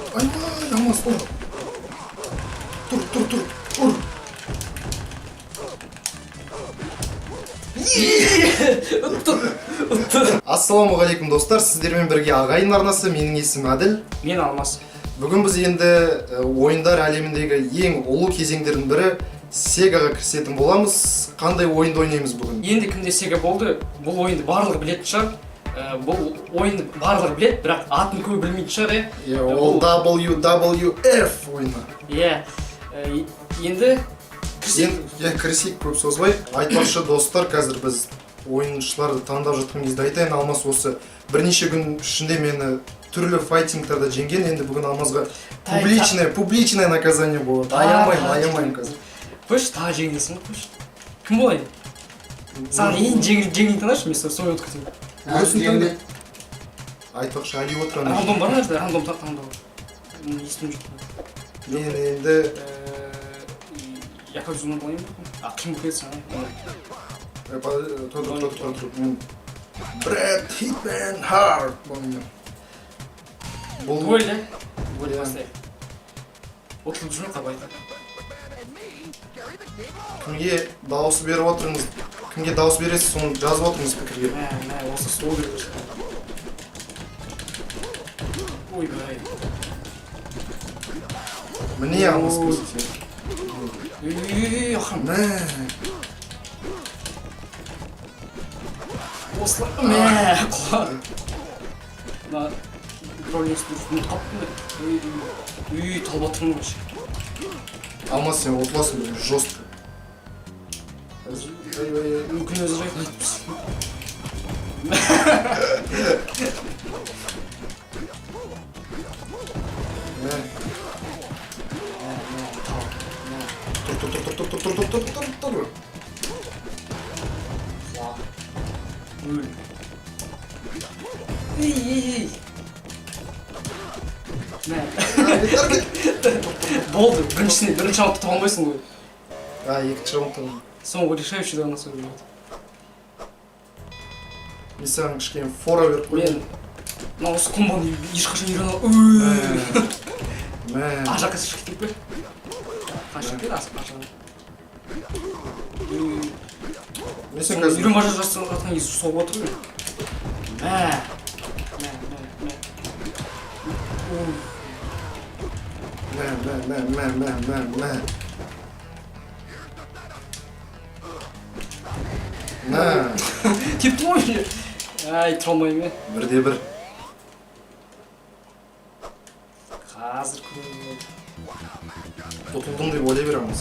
Ayvay, Алмаз, тұр. Тұр. Ұр. Ассалаумағалейкум достар, сіздермен бірге ағайын арнасы, менің есімім Әділ. Мен Алмаз. Бүгін біз енді ойындар әлеміндегі ең ұлы кезеңдердің бірі Сегаға кірісетін боламыз. Қандай ойынды ойнаймыз бүгін? Енді кімде Сега болды, бұл ойынды барлығы білетін шығар. Бұл ойынды барлығы білет, бірақ атын көбі білмейтін шығар, Ол WWF ойыны. Енді кірісейік, көп созбай. Айтпақшы достар, қазір біз ойыншыларды таңдап жатқан кезде айтайын, Алмаз осы бірнеше күн ішінде мені түрлі файтингтарда жеңген. Енді бүгін Алмазға публичное наказание болады. Аямайым қазір. Қойшы, тағы жеңдесің, қойшы. Кім болайын? Саған ең жеңін таныш, мен солай өткіземін. Көрсін таңды. Айтпақшы, әлі отырған. Рандом бар ма? Рандом таңдау. Естім жоқ. Мен енді... Якобзуны болайын ба? Кім көресің? Тұр. Мен... Брэд Хитман Харт болайын. Дуэль, да? Дуэль бастайық. Отылып жүрме қабайта. Кімге дауыс беріп отырыңыз? Кімге дауыс бересіз, соны жазып отырыңыз пікірге. Осы сол беріп Ойбай. Міне Алмаз көрсетейін. Ахам. Осылай. Құла. Ролесті үстіне қаптым. Талбатырмын өші. Алмаз, сен отыласың, жестко. Мүмкін өзі жайт айтпыз. Тұр. Болды, бірінші раундты таба алмайсың ғой. Екінші раундта. Соңғы решающий да насой болады. Мен саған кішкене фора беріп қойдым. Мен осы комбаны ешқашан үйрене ал. Ажаққа шық кетіп бе? Қашық кет, асып қашық. Мен сен қазір... Үйрен бажа жасыған жатқан есі соғып отыр ғой. Кепті ой! Тұра алмайым е. Бірде бір. Қазір көріп. Тұтылдым деп ойлай береміз.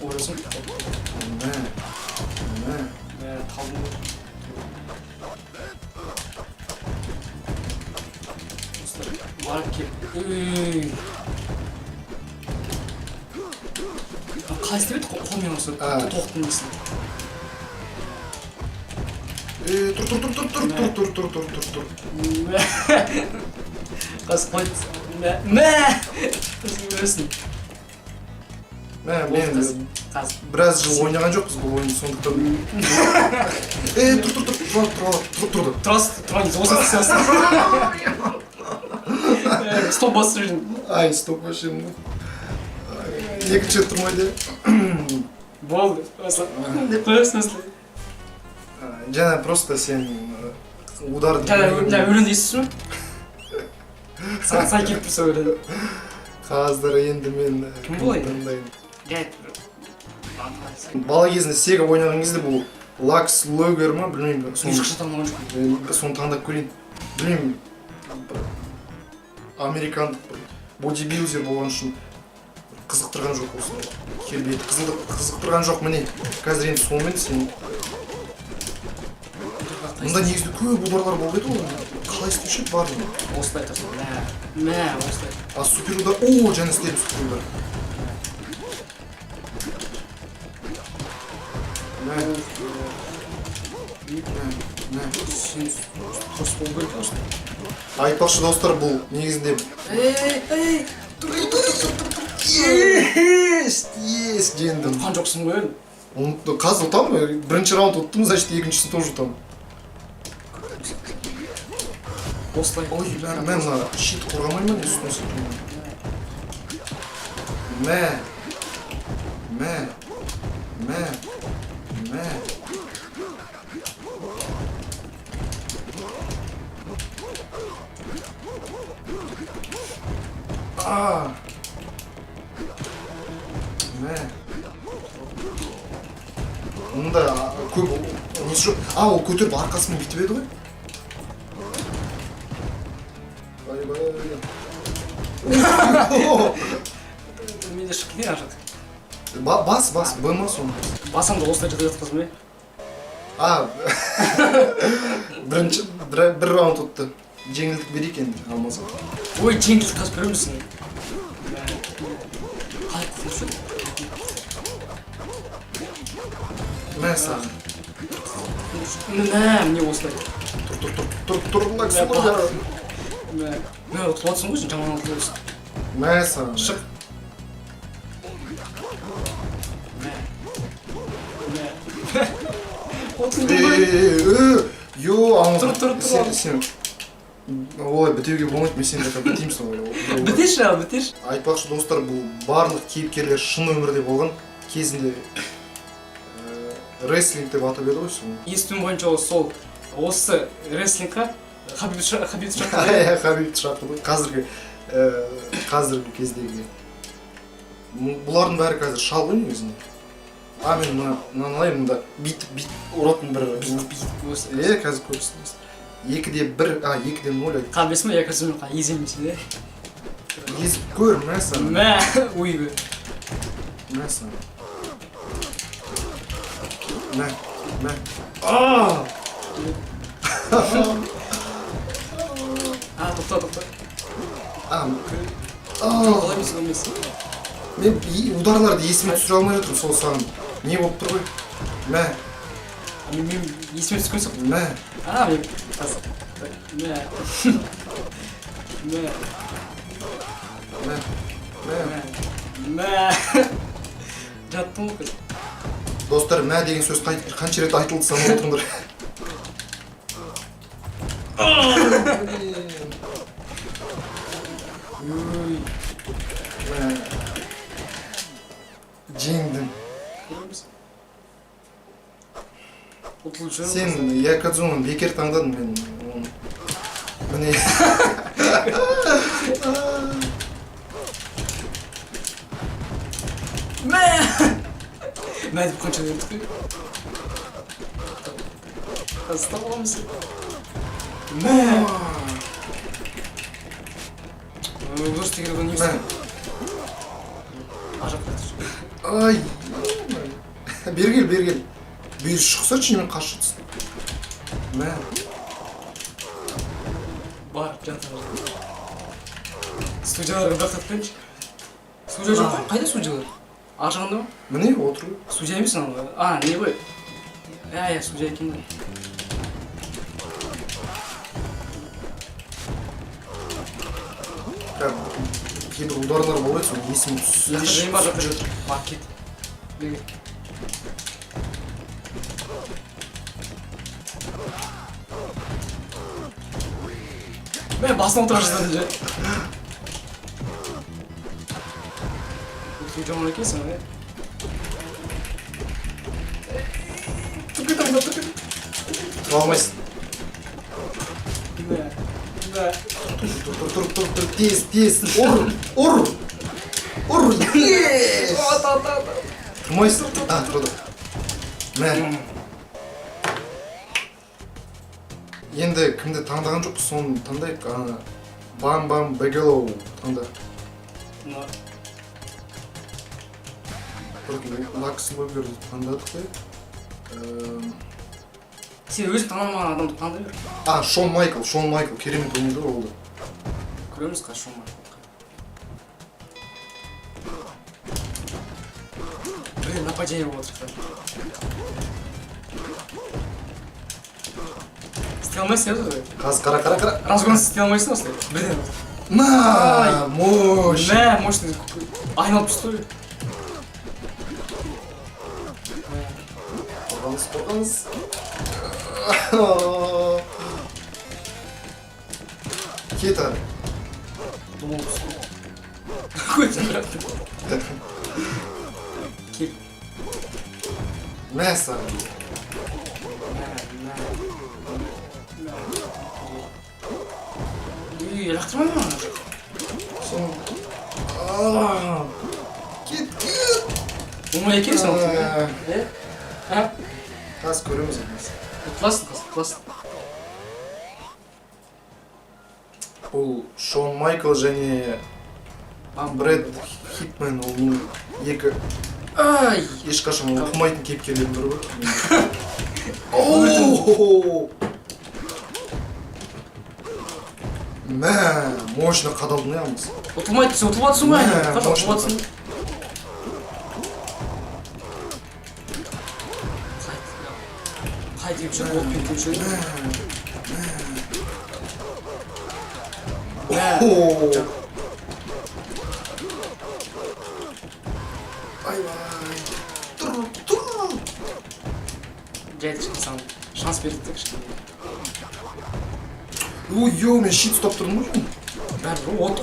Орасың. Талдың. Барып кеп. Қалай істеп еді? Қолмен осы тоқтың несін. Тұр. Қасы қойды. Өзің Мен біраз жыл ойнаған жоқпыз бұл ойынды, сондықтан... Тұр. Тұрайын, осы қысасың. Стоп басып жүрдің. Стоп басып жүрдің. Екінші тұрмайды. Болды. Не қойырсың осылай. Жаңа просто сен ударды... Өлін дейсіз ме? Саған сай кетіп тұрса өлін. Қазір енді мен... Кім болайын? Бала кезінде Сега ойнаған кезде бұл Лакс Логер ма, білмеймін. Ешқашан таңдаған жоқ. Соны таңдап көрейін. Білмеймін. Американдық бодибилдер болған үшін қызықтырған жоқ осы. Келбеті қызықтырған жоқ, міне. Қазір енді сонымен сен... Мұнда негізді көп ударлар болды еді ғой. Қалай істеуші бар ма? Осылай тұрсын. Осылай. Супер удар. Жаңа істеймін супер удар. Сен қос бол керек осылай. Айтпақшы достар, бұл негізінде... Тұр. Ес жеңдім. ұтқан жоқсың ғой енді. Қазір ұтамын, бірінші раунд ұттым, значит екіншісін тоже ұтамын. Осылай. Ой, мен мына щит қорғамаймын не үстіне сетімін. Мә. Мә. Мұнда көп несі жоқ. Ол көтеріп арқасымен бүйтіп еді ғой. Менде шығып кетейін ар жақ. Бас, бөлма соны. Басамды осылай жатқызым бе? Бір раунд ұтты. Жеңілдік берейік енді, алмасам. Ой, жеңілдік қазір бере білсің. Қалай құлышы? Мә саған. Міне осылай. Тұр, мына кісі ғой. Мә ұтылып атсың ғой, жаман ұтылып атсың. Мә саған. Шық. Тұр. Сен олай бітеуге болмайды, мен сені бітеймісің ғой. Бітеші. Айтпақшы достар, бұл барлық кейіпкерлер шын өмірде болған. Кезінде рестлинг деп атап еді ғой соны. Естуім бойынша осы рестлингқа Хабиб шақырды. Хабиб шақырды. Қазіргі кездегі. Бұлардың бәрі қазір шал ғой негізінде. Мен мынаны алайын, мұнда бит ұратын бір қазір көрсін. 2-1, 2-0 Қалбесін ме, екірсімен езілмесін де. езіп көр, мә саған. Мә, ой бе. Мә саған. Мә. Тоқта. Қалай месін өмесі? мен ударларды есіме түсіре алмай жатырмын, сол саған не болып тұр ғой. Мә. Мен есіме түскен соқ. Мә. Мен қазір. Мә. Жаттым ғой. Достар, мә деген сөз қанша рет айтылды санап отырыңдар. Жеңдім. Сен Якадзуны бекер таңдадың, мен оны. Міне. Мә деп қанша дедік қой. Қазір табыламыз. Мә дұрыс деген оған немесе. Ай, бергел. Бүйір шықсыршы, мен қаршы түсін. Мә. Бар, жантар. Студияларға бір қатпенші. Студия жоқ қой? Қайда студиялар? Аржағында ма? Міне, отыр ғой. Студия емес анау. Не ғой? Студия екен ғой. Кейбір ударлар болады, сол есім түсін. Жақта бар, жақта жүр. Бар, кет. Мен басына отыра жаздадым же. Бұл жаман екенсің, Тұр. Тұра алмайсың. Тұр, тез. Ұр. Тұрмайсың? Тұрды. Мә. Енді кімді таңдаған жоқпыз, соны таңдайық. Бам Бегелоу таңда. Лакс Логерді таңдадық қой. Сен өзің таңдамаған адамды таңдай бер. Шон Майкл, керемет ойнады ғой олды. Көреміз қазір Шон Майкл. Нападение болып отыр. Істей алмайсың еді ғой? Қазір қара. Разгон істей алмайсың осылай? Бірден. Мощный. Мощный. айналып түсті ғой. Қорғаныс. Кет ары. Думал түсті. Көзім бірақ. Кел. Мә саған. Лақтырмай ма? Кет. Оңай екен сен. Қазір көреміз. Ұтыласың. Бұл Шон Майкл және Брэд Хитмен, оның екі ешқашан оқымайтын кейіпкерлердің бірі ғой. Мә, мощно қадалдың ямыз. Ұтылмайды сен, ұтылмадысың ғой. Қашан ұтылмадысың? Қай деп жүр, ол деп жүр. Ай-бай. Тұр. Жайды шықсан, шанс берді кішкене. Ой, мен щит ұстап тұрдым ғой. Бәрі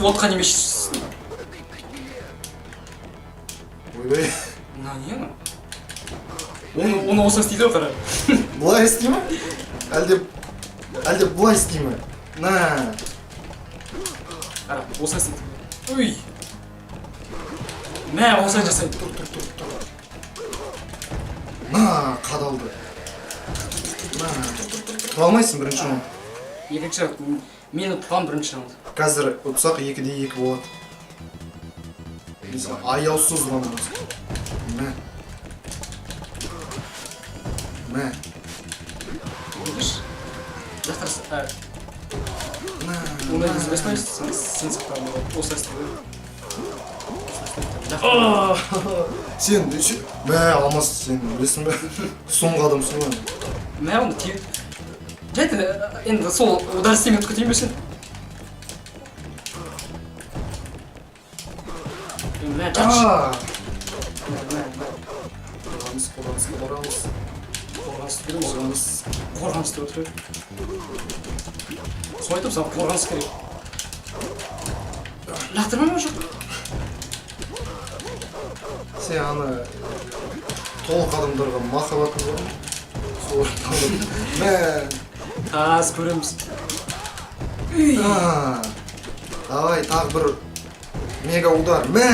отқа неме шықсын. Ойбай. На не ма? Оны осы істейді ғой қара. Бұлай істей ме? Әлде бұлай істей ме? На. Қара, осы істейді. Ой. Мә, осы жасайды. Тұр. На, қадалды. На. Тұра алмайсың бірінші раунд. Екінші раунд. Мен ұтылған бірінші раунд. Қазір ұтсақ 2-2 болады. Аяусыз ұранымыз. Мә. Видишь? Жақтарсы. Оны ізбеспайсың, сен сақтан болады. Осы істейді. Сен, мә, алмас, сен білесің бе? Соңғы адамсың ғой. Мә, оны тиіп. Жайды, енді сол удар істемей күтейін бе сен? Мә, жатшы. Қорғаныс деп отырайық. Сол айтып, саған қорғаныс керек. Лақтырмай ма жоқ? Сен аны толық адамдарға махаббатын бар ма? Сол адамдар. Мә. Таз көреміз. Давай, тағы бір мега удар. Мә.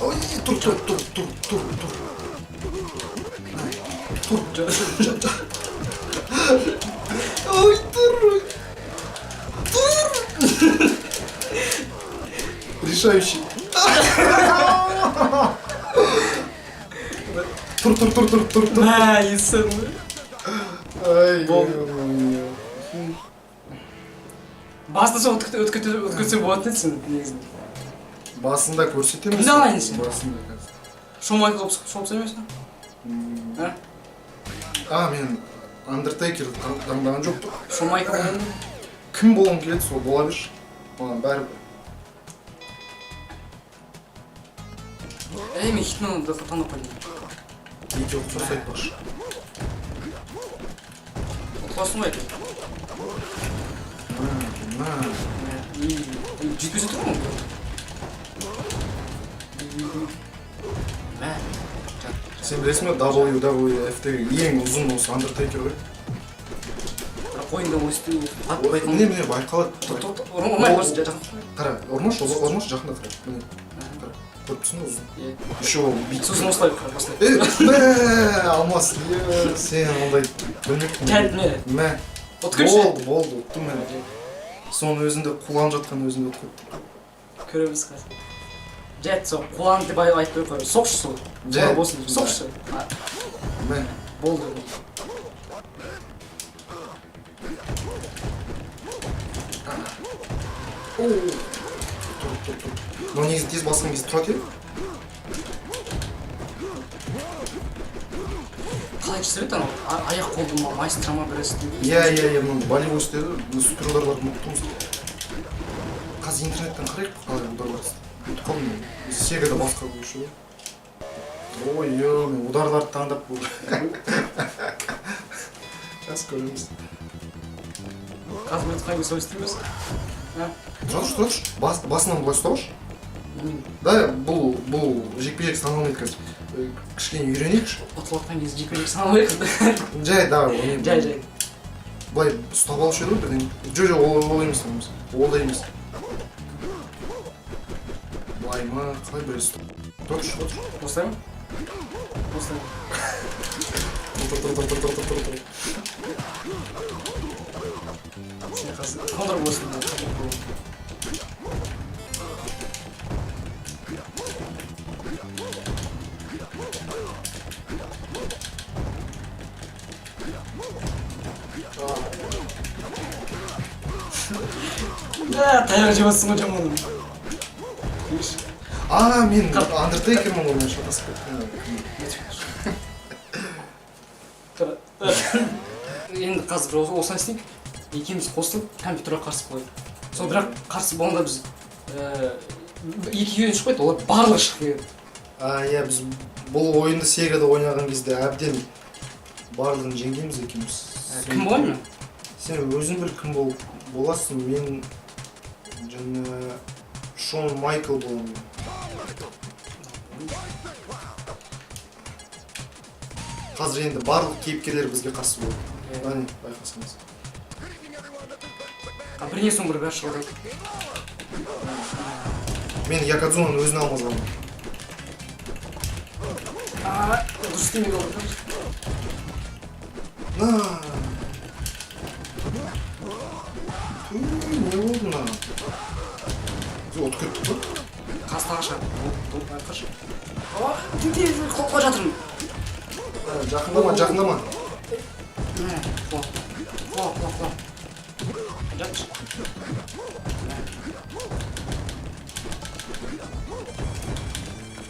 Ой, тұр. Ой, тұр. Решающий. Тұр. Мә, есін. Ай, Басында сол өткітсе болатын еді негізінде. басында көрсетеміз. Кімді алайын сен? Басында қазір. Шомай қылып шопса емесің? Мен Undertaker'ды таңдаған жоқты. Шомай қылып. Кім болғым келеді, сол бола берші. Маған бәрібір. Мен Хитменді таңдап қойдым. Екеуі ұқсас айтпақшы. Ұтыласың ғой әке. Жетпесе тұр ма? Сен білесің бе, WWF-тегі ең ұзын осы Undertaker ғой. Бірақ ойында өсту ат байқалмайды. Міне байқалады. Ұрмай көрсін жақын. Қара, ұрмаш жақында қара. Міне, қара. Көріпсің ұзын. Еще бит. Сосын осылай осылай. Мә, алмас. Сен ондай білмеппін. Кәліп не? Мә. Ұтқыршы. Болды, ұттым мен. Соның өзінде қуланып жатқан өзінде ұтқырды. Көреміз қазір. Жайт сол қоланы деп айтпай қойып. Соқшы сол. Жайт. Соқшы. Мә. Болды. Тұр. Но негізі тез басқан кезде тұрады еді. қалай жасайды анау аяқ қолды майыстыра ма біраз иә мына болевой істеді струаларды ұмыттым. Қазір интернеттен қарайық қалай ударлар ұмытып қалдым мен. Сегада басқа болушы ғой. Ой, мен ударларды таңдап болды. Қазір көреміз. қазір мен қай солай істейміз? Тұршы, басынан былай ұстаушы. Да, бұл жекпе-жек саналмайды қазір. Кішкене үйренейікші. Ұтылатқан кезде жекпе-жек саналмайды. Жай, да, жай. былай ұстап алушы еді ғой бірден. Жоқ, ол емес. Ол да емес. Былай ма, қалай бір ұстап. Тұршы. Осылай ма? Осылай. Тұр. Сен қазір қондыр болсын. Таяқ жемесің ғой жаман. Мен Undertaker'мын ғой, мен шатасып кеттім. Енді қазір осылай істейік. Екеуміз қосылып компьютерге қарсы қойдық. Сол бірақ қарсы болғанда біз екеуінен шықпайды, олар барлығы шығып келеді. Иә, біз бұл ойынды Сегада ойнаған кезде әбден барлығын жеңгенбіз екеуміз. Кім болайын? Сен өзің бір кім боласың, мен және Шон Майкл боламын. Қазір енді барлық кейіпкерлер бізге қарсы болды. Әне, байқасаңыз. Бірінен соң бір бәрі шығады. Мен Якадзунаның өзін алмазғанмын. Дұрыс істемей қалды. Не болды мына? От кетті ғой? Қастаға шығады. Байқашы. Қоққа жатырмын. Жақындама. Қуа. Жатшы.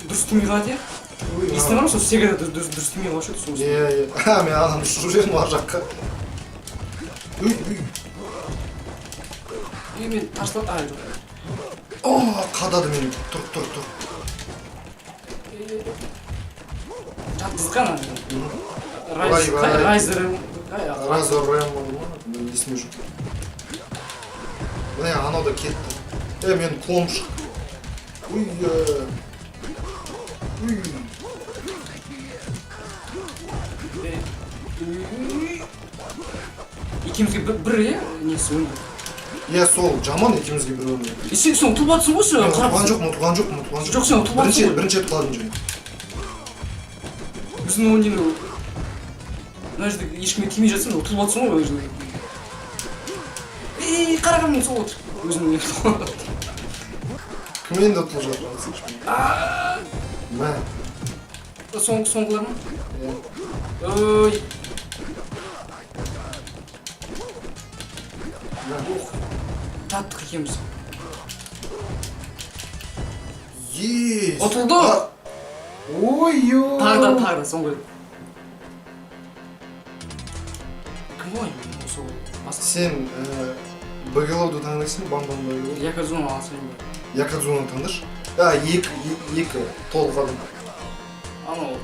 Дұрыс істемей қалады, е? Естің бар ма, сол Сегада дұрыс істемей қалушы еді соңғы. Иә. Мен ананы ұшырып жібердім ар жаққа. Мен ташлап, Қадады мені. Тұр. Жатқызған ана. Райзер Рэм болды ма? Мен есіме жоқ. Міне анау да кетті. Мен қолым шықты. Екеумізге бір, е? Несі өнді. Иә, сол жаман екеумізге бір өнді. Сен ұтылып атсың ғой сен? Ұтылған жоқ. Жоқ, сен ұтылып атсың ғой. Бірінші ұтыладым жай. Біздің ойынды мына жерде ешкімге тимей жатсың, ұтылып атсың ғой ол жерде. Қарағым мен сол отыр. Өзінің ұтылып атыр. Кім енді ұтылып жатыр? Мә. Соңғылар ма? Ой. Жаттық екеміз. Ес! Ұтылды! Ой-ой! Тағы соңғы. Кім ойын? Сен Багелауды таңдайсың, Бамбам Багелау. Якадзуна алсайын ба? Якадзуна таңдаш? Екі толық адам. Анау,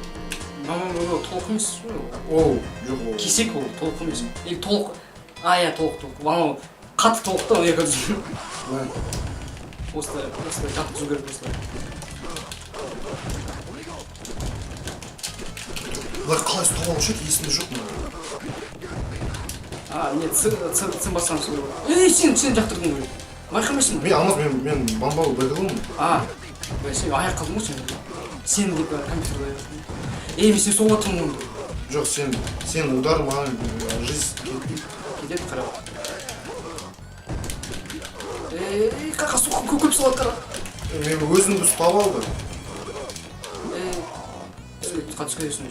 Бамбам Багелау толық емес ғой? Оу, жоқ ол. Кесек ол, толық емес. Или толық... Иә, толық. Анау, қатты толықта ол Якадзуна. Осылай, қатты жүз керек осылай. Бұлар қалай ұстап алушы еді, есімде жоқ мұны. Нет, цин бассам солай бар. Сен жақтырдың ғой. Байқамайсың ба? Мен алмаз, мен Бамбау Багелаумын. Сен аяқ қалдың ғой сен. Сен деп компьютерда аяқтың. Мен сен соға тұрмын онда. Жоқ, сен удар маған жизнь кетпейді. Кетеді қарап. Қақа суық көп соғады қара. Мен өзімді ұстап алды. Қатысқа дейсің.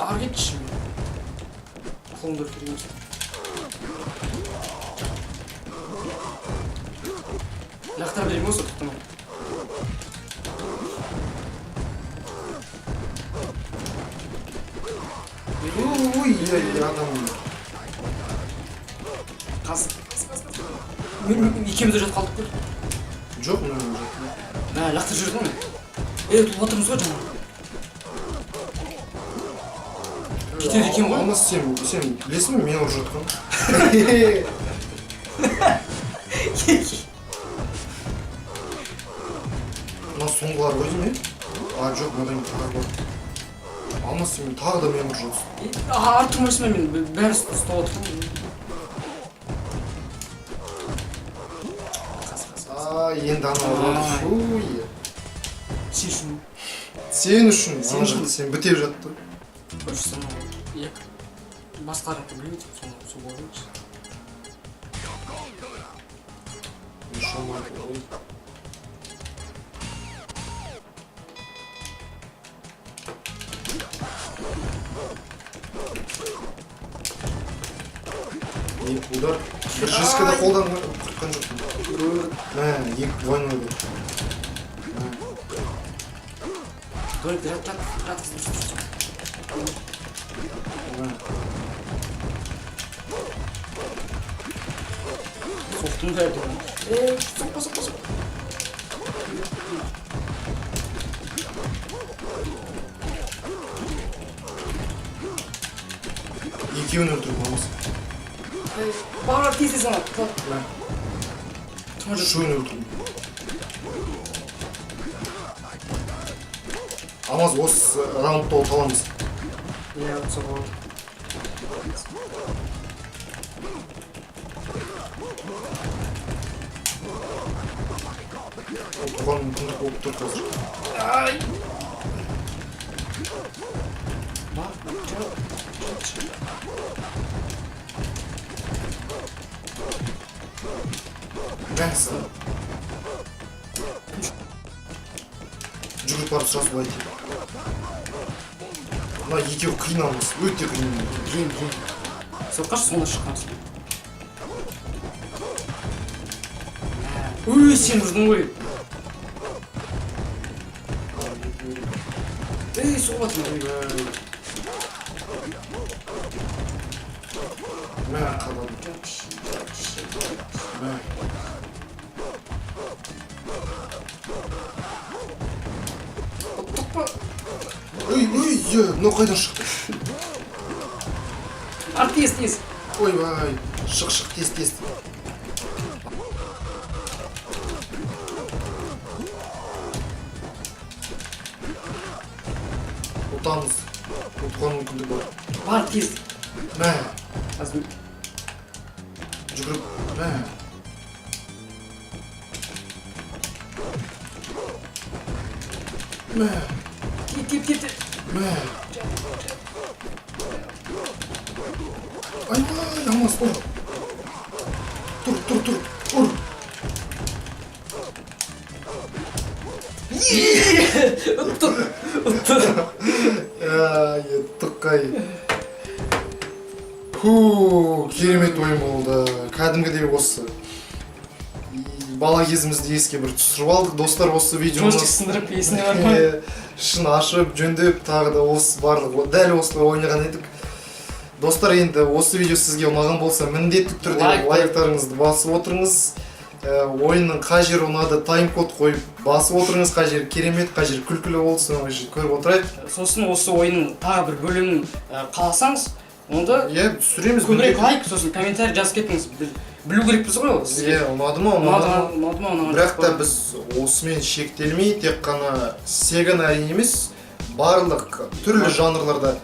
Ар кетші. Қолыңдар керемесін. Лақтар берейін осы тұқтымын. Ой, адам. Қазір. Екеуміз де жатып қалдық қой. Жоқ, мен жоқ. Мә, лақтырып жүрді ғой. Тут отырмыз ғой жаңа. Кетеді екен ғой. Алмас, сен білесің бе, мен ұрып жатқан. Мына соңғылар ғой деймін, жоқ, мынадан тағы бар. Алмас, сен тағы да мен ұрып жатсың. Артық тұрмайсың ба, мен бәрі ұстап отырмын. Енді анау. Сен үшін. Сен үшін. Сен бітеп жатты. Көршісі анау басқаларды білмейді, сол болғаншы. Екі удар. Бір жескіде қолдан құртқан жоқпын. Мә, екі войн ойды. Только жатқызып. Соқтың да еді. Соқпа. Екеуін өлтіріп алмас. Бағалар тез сана. Үшеуін өлтіріп. Алмаз, осы раундта оталамыз. Отса болады. Оған мүмкіндік болып тұр қазір. Мәңсі. Жүгіріп барып сұрасып айтайын. Мына екеуі қиынамыз, өте қиын. Блин. Соққашы соңына шыққансың. Сен ұрдың ғой. Соғатын. Мә, қалады. Мә. Ұттық па? Мынау қайдан шықты? Тез. Ойбай, шық, тез. Ұтамыз. Ұтқан мүмкіндік бар. Бар тез. Мә. Қазір. Жүгіріп. Мә. Мә. Теп. Мә. Айбай, Алмас, ұр. Тұр, ұр. Тұққай. Керемет ойын болды. Кәдімгідей осы. Бала кезімізді еске бір түсіріп алдық. Достар, осы видеоны Жошчик сындырып есіне бар ма? Шын ашып, жөндеп, тағы да осы барлық. Дәл осылай ойнаған едік. Достар, енді осы видео сізге ұнаған болса, міндетті түрде лайктарыңызды басып отырыңыз. Ойынның қай жері ұнады, тайм-код қойып басып отырыңыз, қай жері керемет, қай жері күлкілі болсын, көріп отырайық. Сосын осы ойынның тағы бір бөлімін қаласаңыз, онда түсіреміз. көбірек лайк, сосын комментарий жазып кетіңіз. Білу керекпіз ғой ол сізге. Ұнады ма? Бірақ та біз осымен шектелмей, тек қана Сеганы әрине емес, барлық түрлі жанрларда,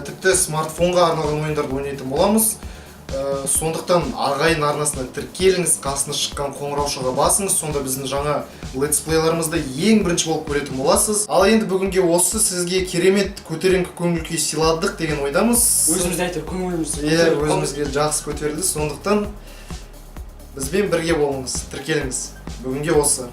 тіпті смартфонға арналған ойындарды ойнайтын боламыз. Сондықтан ағайын арнасына тіркеліңіз, қасына шыққан қоңыраушыға басыңыз, сонда біздің жаңа летсплейларымызды ең бірінші болып көретін боласыз. Ал енді бүгінге осы сізге керемет көтеріңкі көңіл-күй сыйладық деген ойдамыз. Өзімізді айтып көңіліміз. Өзімізге жақсы көтерілді, сондықтан бізбен бірге болыңыз, тіркеліңіз. Бүгінге осы.